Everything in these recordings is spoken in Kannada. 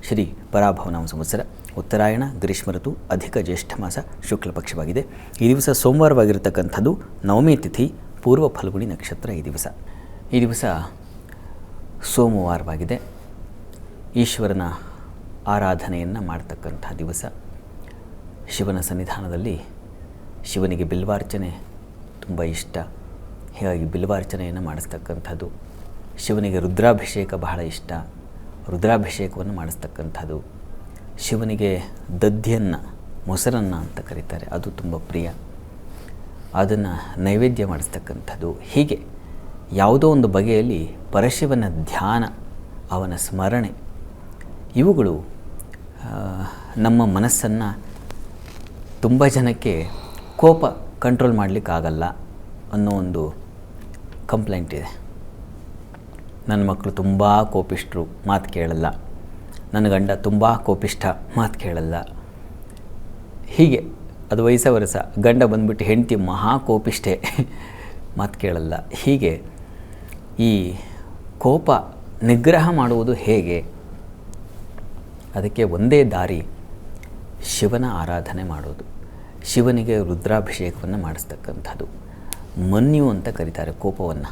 ಶ್ರೀ ಪರಾಭವನಾಮ ಸಂವತ್ಸರ ಉತ್ತರಾಯಣ ಗ್ರೀಷ್ಮ ಋತು ಅಧಿಕ ಜ್ಯೇಷ್ಠ ಮಾಸ ಶುಕ್ಲ ಪಕ್ಷವಾಗಿದೆ. ಈ ದಿವಸ ಸೋಮವಾರವಾಗಿರತಕ್ಕಂಥದ್ದು ನವಮಿ ತಿಥಿ, ಪೂರ್ವ ಫಲ್ಗುಣಿ ನಕ್ಷತ್ರ. ಈ ದಿವಸ ಸೋಮವಾರವಾಗಿದೆ. ಈಶ್ವರನ ಆರಾಧನೆಯನ್ನು ಮಾಡ್ತಕ್ಕಂಥ ದಿವಸ. ಶಿವನ ಸನ್ನಿಧಾನದಲ್ಲಿ ಶಿವನಿಗೆ ಬಿಲ್ವಾರ್ಚನೆ ತುಂಬ ಇಷ್ಟ, ಹೀಗಾಗಿ ಬಿಲ್ವಾರ್ಚನೆಯನ್ನು ಮಾಡಿಸ್ತಕ್ಕಂಥದ್ದು. ಶಿವನಿಗೆ ರುದ್ರಾಭಿಷೇಕ ಬಹಳ ಇಷ್ಟ, ರುದ್ರಾಭಿಷೇಕವನ್ನು ಮಾಡಿಸ್ತಕ್ಕಂಥದ್ದು. ಶಿವನಿಗೆ ದಧ್ಯನ್ನ, ಮೊಸರನ್ನ ಅಂತ ಕರೀತಾರೆ, ಅದು ತುಂಬ ಪ್ರಿಯ, ಅದನ್ನು ನೈವೇದ್ಯ ಮಾಡಿಸ್ತಕ್ಕಂಥದ್ದು. ಹೀಗೆ ಯಾವುದೋ ಒಂದು ಬಗೆಯಲ್ಲಿ ಪರಶಿವನ ಧ್ಯಾನ, ಅವನ ಸ್ಮರಣೆ, ಇವುಗಳು ನಮ್ಮ ಮನಸ್ಸನ್ನು, ತುಂಬ ಜನಕ್ಕೆ ಕೋಪ ಕಂಟ್ರೋಲ್ ಮಾಡಲಿಕ್ಕಾಗಲ್ಲ ಅನ್ನೋ ಒಂದು ಕಂಪ್ಲೇಂಟ್ ಇದೆ. ನನ್ನ ಮಕ್ಕಳು ತುಂಬ ಕೋಪಿಷ್ಠರು, ಮಾತು ಕೇಳಲ್ಲ. ನನ್ನ ಗಂಡ ತುಂಬ ಕೋಪಿಷ್ಠ, ಮಾತು ಕೇಳಲ್ಲ. ಹೀಗೆ ಅದು ವಯಸ್ಸ ವರಸ. ಗಂಡ ಬಂದುಬಿಟ್ಟು ಹೆಂಡತಿ ಮಹಾ ಕೋಪಿಷ್ಠೆ, ಮಾತು ಕೇಳಲ್ಲ. ಹೀಗೆ ಈ ಕೋಪ ನಿಗ್ರಹ ಮಾಡುವುದು ಹೇಗೆ? ಅದಕ್ಕೆ ಒಂದೇ ದಾರಿ, ಶಿವನ ಆರಾಧನೆ ಮಾಡೋದು, ಶಿವನಿಗೆ ರುದ್ರಾಭಿಷೇಕವನ್ನು ಮಾಡಿಸ್ತಕ್ಕಂಥದ್ದು. ಮನ್ಯು ಅಂತ ಕರೀತಾರೆ ಕೋಪವನ್ನು.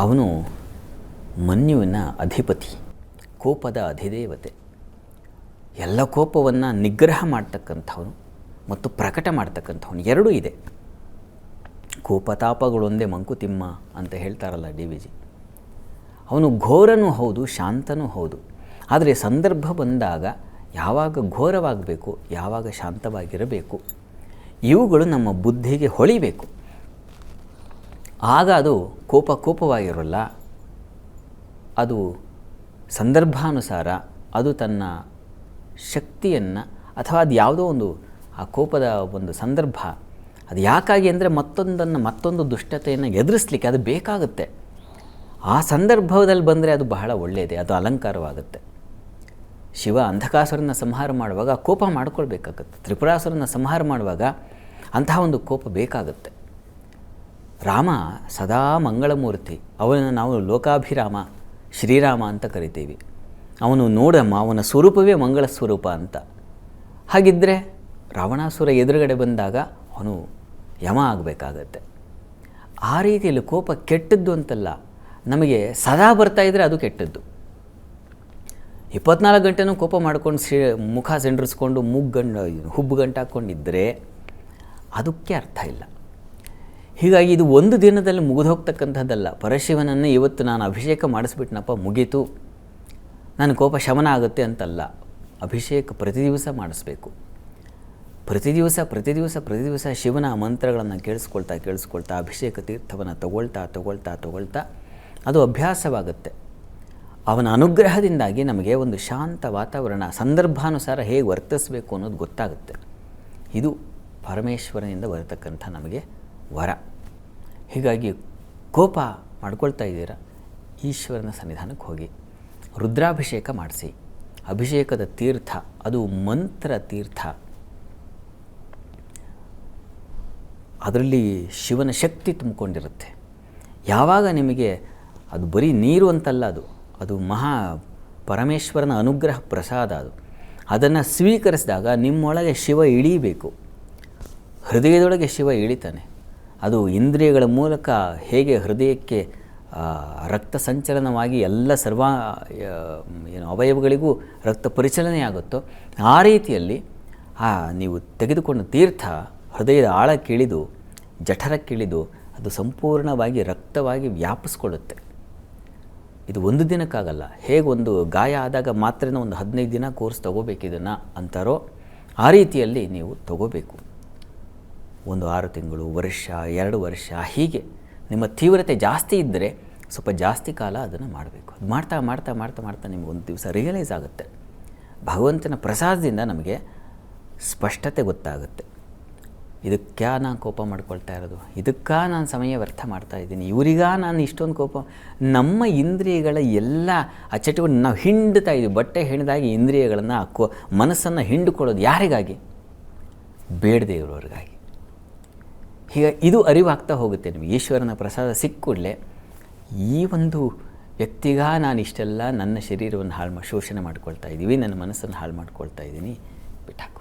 ಅವನು ಮನ್ಯುವಿನ ಅಧಿಪತಿ, ಕೋಪದ ಅಧಿದೇವತೆ. ಎಲ್ಲ ಕೋಪವನ್ನು ನಿಗ್ರಹ ಮಾಡ್ತಕ್ಕಂಥವನು ಮತ್ತು ಪ್ರಕಟ ಮಾಡ್ತಕ್ಕಂಥವನು, ಎರಡೂ ಇದೆ. ಕೋಪತಾಪಗಳೊಂದೇ ಮಂಕುತಿಮ್ಮ ಅಂತ ಹೇಳ್ತಾರಲ್ಲ DVG. ಅವನು ಘೋರನೂ ಹೌದು, ಶಾಂತನೂ ಹೌದು. ಆದರೆ ಸಂದರ್ಭ ಬಂದಾಗ ಯಾವಾಗ ಘೋರವಾಗಬೇಕು, ಯಾವಾಗ ಶಾಂತವಾಗಿರಬೇಕು, ಇವುಗಳು ನಮ್ಮ ಬುದ್ಧಿಗೆ ಹೊಳಿಬೇಕು. ಆಗ ಅದು ಕೋಪವಾಗಿರೋಲ್ಲ, ಅದು ಸಂದರ್ಭಾನುಸಾರ ಅದು ತನ್ನ ಶಕ್ತಿಯನ್ನು, ಅಥವಾ ಅದು ಯಾವುದೋ ಒಂದು ಆ ಕೋಪದ ಒಂದು ಸಂದರ್ಭ ಅದು ಯಾಕಾಗಿ ಅಂದರೆ ಮತ್ತೊಂದು ದುಷ್ಟತೆಯನ್ನು ಎದುರಿಸಲಿಕ್ಕೆ ಅದು ಬೇಕಾಗುತ್ತೆ. ಆ ಸಂದರ್ಭದಲ್ಲಿ ಬಂದರೆ ಅದು ಬಹಳ ಒಳ್ಳೆಯದೇ, ಅದು ಅಲಂಕಾರವಾಗುತ್ತೆ. ಶಿವ ಅಂಧಕಾಸುರನ ಸಂಹಾರ ಮಾಡುವಾಗ ಕೋಪ ಮಾಡ್ಕೊಳ್ಬೇಕಾಗತ್ತೆ. ತ್ರಿಪುರಾಸುರನ ಸಂಹಾರ ಮಾಡುವಾಗ ಅಂತಹ ಒಂದು ಕೋಪ ಬೇಕಾಗುತ್ತೆ. ರಾಮ ಸದಾ ಮಂಗಳಮೂರ್ತಿ, ಅವನನ್ನು ನಾವು ಲೋಕಾಭಿರಾಮ, ಶ್ರೀರಾಮ ಅಂತ ಕರಿತೀವಿ. ಅವನು ನೋಡಮ್ಮ, ಅವನ ಸ್ವರೂಪವೇ ಮಂಗಳ ಸ್ವರೂಪ ಅಂತ. ಹಾಗಿದ್ದರೆ ರಾವಣಾಸುರ ಎದುರುಗಡೆ ಬಂದಾಗ ಅವನು ಯಮ ಆಗಬೇಕಾಗತ್ತೆ. ಆ ರೀತಿಯಲ್ಲಿ ಕೋಪ ಕೆಟ್ಟದ್ದು ಅಂತಲ್ಲ, ನಮಗೆ ಸದಾ ಬರ್ತಾಯಿದ್ರೆ ಅದು ಕೆಟ್ಟದ್ದು. 24 ಗಂಟೆನೂ ಕೋಪ ಮಾಡ್ಕೊಂಡು ಮುಖ ಸೆಂಡ್ರಿಸ್ಕೊಂಡು ಹುಬ್ಬು ಗಂಟು ಹಾಕ್ಕೊಂಡಿದ್ದರೆ ಅದಕ್ಕೆ ಅರ್ಥ ಇಲ್ಲ. ಹೀಗಾಗಿ ಇದು ಒಂದು ದಿನದಲ್ಲಿ ಮುಗಿದು ಹೋಗ್ತಕ್ಕಂಥದ್ದಲ್ಲ. ಪರಶಿವನನ್ನು ಇವತ್ತು ನಾನು ಅಭಿಷೇಕ ಮಾಡಿಸ್ಬಿಟ್ನಪ್ಪ, ಮುಗೀತು, ನನ್ನ ಕೋಪ ಶಮನ ಆಗುತ್ತೆ ಅಂತಲ್ಲ. ಅಭಿಷೇಕ ಪ್ರತಿ ದಿವಸ ಮಾಡಿಸ್ಬೇಕು. ಪ್ರತಿ ದಿವಸ ಶಿವನ ಮಂತ್ರಗಳನ್ನು ಕೇಳಿಸ್ಕೊಳ್ತಾ ಅಭಿಷೇಕ ತೀರ್ಥವನ್ನು ತಗೊಳ್ತಾ ಅದು ಅಭ್ಯಾಸವಾಗುತ್ತೆ. ಅವನ ಅನುಗ್ರಹದಿಂದಾಗಿ ನಮಗೆ ಒಂದು ಶಾಂತ ವಾತಾವರಣ, ಸಂದರ್ಭಾನುಸಾರ ಹೇಗೆ ವರ್ತಿಸಬೇಕು ಅನ್ನೋದು ಗೊತ್ತಾಗುತ್ತೆ. ಇದು ಪರಮೇಶ್ವರನಿಂದ ಬರತಕ್ಕಂಥ ನಮಗೆ ವರ. ಹೀಗಾಗಿ ಕೋಪ ಮಾಡ್ಕೊಳ್ತಾ ಇದ್ದೀರಾ, ಈಶ್ವರನ ಸನ್ನಿಧಾನಕ್ಕೆ ಹೋಗಿ ರುದ್ರಾಭಿಷೇಕ ಮಾಡಿಸಿ. ಅಭಿಷೇಕದ ತೀರ್ಥ ಅದು ಮಂತ್ರ ತೀರ್ಥ. ಅದರಲ್ಲಿ ಶಿವನ ಶಕ್ತಿ ತುಂಬಿಕೊಂಡಿರುತ್ತೆ. ಯಾವಾಗ ನಿಮಗೆ ಅದು ಬರೀ ನೀರು ಅಂತಲ್ಲ, ಅದು ಮಹಾ ಪರಮೇಶ್ವರನ ಅನುಗ್ರಹ ಪ್ರಸಾದ. ಅದನ್ನು ಸ್ವೀಕರಿಸಿದಾಗ ನಿಮ್ಮೊಳಗೆ ಶಿವ ಇಳೀಬೇಕು. ಹೃದಯದೊಳಗೆ ಶಿವ ಇಳಿತಾನೆ. ಅದು ಇಂದ್ರಿಯಗಳ ಮೂಲಕ ಹೇಗೆ ಹೃದಯಕ್ಕೆ ರಕ್ತ ಸಂಚಲನವಾಗಿ ಎಲ್ಲ ಅವಯವಗಳಿಗೂ ರಕ್ತ ಪರಿಚಲನೆ ಆಗುತ್ತೋ, ಆ ರೀತಿಯಲ್ಲಿ ನೀವು ತೆಗೆದುಕೊಂಡ ತೀರ್ಥ ಹೃದಯದ ಆಳಕ್ಕಿಳಿದು, ಜಠರಕ್ಕಿಳಿದು ಅದು ಸಂಪೂರ್ಣವಾಗಿ ರಕ್ತವಾಗಿ ವ್ಯಾಪಿಸ್ಕೊಳ್ಳುತ್ತೆ. ಇದು ಒಂದು ದಿನಕ್ಕಾಗಲ್ಲ. ಹೇಗೆ ಒಂದು ಗಾಯ ಆದಾಗ ಮಾತ್ರ ಒಂದು 15 ದಿನ ಕೋರ್ಸ್ ತೊಗೋಬೇಕಿದನ್ನು ಅಂತಾರೋ, ಆ ರೀತಿಯಲ್ಲಿ ನೀವು ತಗೋಬೇಕು. ಒಂದು 6 ತಿಂಗಳು, ವರ್ಷ, 2 ವರ್ಷ, ಹೀಗೆ ನಿಮ್ಮ ತೀವ್ರತೆ ಜಾಸ್ತಿ ಇದ್ದರೆ ಸ್ವಲ್ಪ ಜಾಸ್ತಿ ಕಾಲ ಅದನ್ನು ಮಾಡಬೇಕು. ಅದು ಮಾಡ್ತಾ ನಿಮಗೆ ಒಂದು ದಿವಸ ರಿಯಲೈಸ್ ಆಗುತ್ತೆ. ಭಗವಂತನ ಪ್ರಸಾದದಿಂದ ನಮಗೆ ಸ್ಪಷ್ಟತೆ ಗೊತ್ತಾಗುತ್ತೆ. ಇದಕ್ಕೆ ನಾನು ಕೋಪ ಮಾಡ್ಕೊಳ್ತಾ ಇರೋದು, ಇದಕ್ಕೆ ನಾನು ಸಮಯ ವ್ಯರ್ಥ ಮಾಡ್ತಾಯಿದ್ದೀನಿ, ಇವರಿಗ ನಾನು ಇಷ್ಟೊಂದು ಕೋಪ. ನಮ್ಮ ಇಂದ್ರಿಯಗಳ ಎಲ್ಲ ಆ ಚಟುವಟಿಕೆ ನಾವು ಹಿಂಡ್ತಾ ಇದ್ದೀವಿ. ಬಟ್ಟೆ ಹೆಣ್ದಾಗಿ ಇಂದ್ರಿಯಗಳನ್ನು, ಮನಸ್ಸನ್ನು ಹಿಂಡಿಕೊಳ್ಳೋದು ಯಾರಿಗಾಗಿ? ಬೇಡದೇ ಇರೋರಿಗಾಗಿ. ಹೀಗೆ ಇದು ಅರಿವಾಗ್ತಾ ಹೋಗುತ್ತೆ ನಿಮಗೆ. ಈಶ್ವರನ ಪ್ರಸಾದ ಸಿಕ್ಕ ಕೂಡಲೇ ಈ ಒಂದು ವ್ಯಕ್ತಿಗ ನಾನು ಇಷ್ಟೆಲ್ಲ ನನ್ನ ಶರೀರವನ್ನು ಶೋಷಣೆ ಮಾಡ್ಕೊಳ್ತಾ ಇದ್ದೀವಿ, ನನ್ನ ಮನಸ್ಸನ್ನು ಹಾಳು ಮಾಡ್ಕೊಳ್ತಾ ಇದ್ದೀನಿ, ಬಿಟ್ಟಾಕು.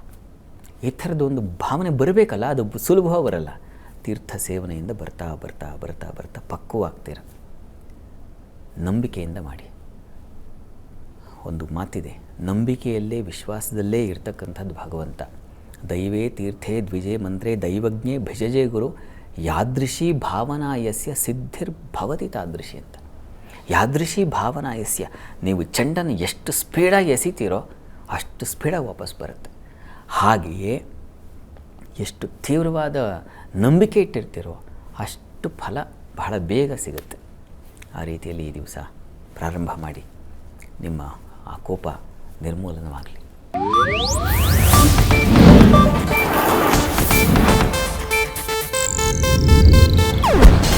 ಈ ಥರದೊಂದು ಭಾವನೆ ಬರಬೇಕಲ್ಲ, ಅದು ಸುಲಭವಾಗಿ ಬರಲ್ಲ. ತೀರ್ಥ ಸೇವನೆಯಿಂದ ಬರ್ತಾ ಬರ್ತಾ ಬರ್ತಾ ಬರ್ತಾ ಪಕ್ವವಾಗ್ತೀರ. ನಂಬಿಕೆಯಿಂದ ಮಾಡಿ. ಒಂದು ಮಾತಿದೆ, ನಂಬಿಕೆಯಲ್ಲೇ ವಿಶ್ವಾಸದಲ್ಲೇ ಇರ್ತಕ್ಕಂಥದ್ದು ಭಗವಂತ. ದೈವೇ ತೀರ್ಥೇ ದ್ವಿಜೇ ಮಂತ್ರೇ ದೈವಜ್ಞೇ ಭಜಜೇ ಗುರು ಯಾದೃಶಿ ಭಾವನಾಯಸ್ಯ ಸಿದ್ಧಿರ್ಭವತಿ ತಾದೃಶಿ ಅಂತ. ಯಾದೃಶಿ ಭಾವನಾಯಸ್ಯ, ನೀವು ಚೆಂಡನ್ನು ಎಷ್ಟು ಸ್ಪೀಡಾಗಿ ಎಸಿತೀರೋ ಅಷ್ಟು ಸ್ಪೀಡಾಗಿ ವಾಪಸ್ ಬರುತ್ತೆ. ಹಾಗೆಯೇ ಎಷ್ಟು ತೀವ್ರವಾದ ನಂಬಿಕೆ ಇಟ್ಟಿರ್ತೀರೋ ಅಷ್ಟು ಫಲ ಬಹಳ ಬೇಗ ಸಿಗುತ್ತೆ. ಆ ರೀತಿಯಲ್ಲಿ ಈ ದಿವಸ ಪ್ರಾರಂಭ ಮಾಡಿ, ನಿಮ್ಮ ಆ ಕೋಪ ನಿರ್ಮೂಲನವಾಗಲಿ.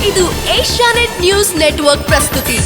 ಇದು ಏಷ್ಯಾನೆಟ್ ನ್ಯೂಸ್ ನೆಟ್ವರ್ಕ್ ಪ್ರಸ್ತುತಿ.